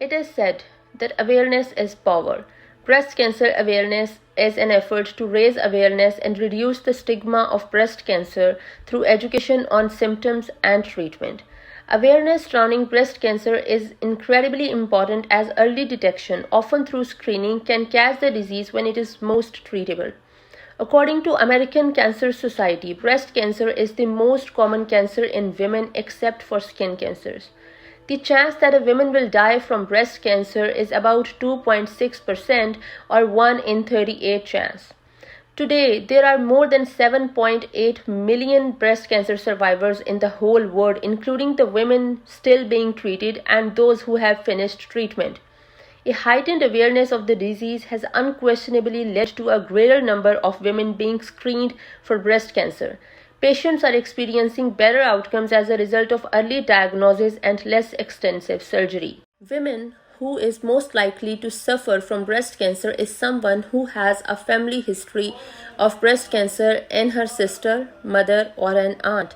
It is said that awareness is power. Breast cancer awareness is an effort to raise awareness and reduce the stigma of breast cancer through education on symptoms and treatment. Awareness surrounding breast cancer is incredibly important as early detection, often through screening, can catch the disease when it is most treatable. According to American Cancer Society, breast cancer is the most common cancer in women except for skin cancers. The chance that a woman will die from breast cancer is about 2.6% or 1 in 38 chance. Today, there are more than 7.8 million breast cancer survivors in the whole world, including the women still being treated and those who have finished treatment. A heightened awareness of the disease has unquestionably led to a greater number of women being screened for breast cancer. Patients are experiencing better outcomes as a result of early diagnosis and less extensive surgery. Women who is most likely to suffer from breast cancer is someone who has a family history of breast cancer in her sister, mother, or an aunt,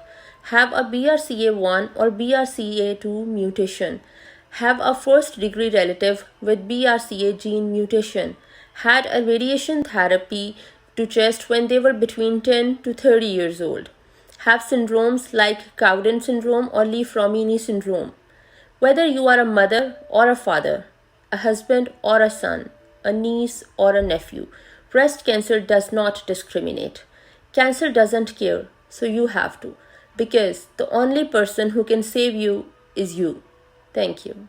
have a BRCA1 or BRCA2 mutation, have a first-degree relative with BRCA gene mutation, had a radiation therapy to chest when they were between 10 to 30 years old, have syndromes like Cowden syndrome or Li-Fraumeni syndrome. Whether you are a mother or a father, a husband or a son, a niece or a nephew, breast cancer does not discriminate. Cancer doesn't care, so you have to, because the only person who can save you is you. Thank you.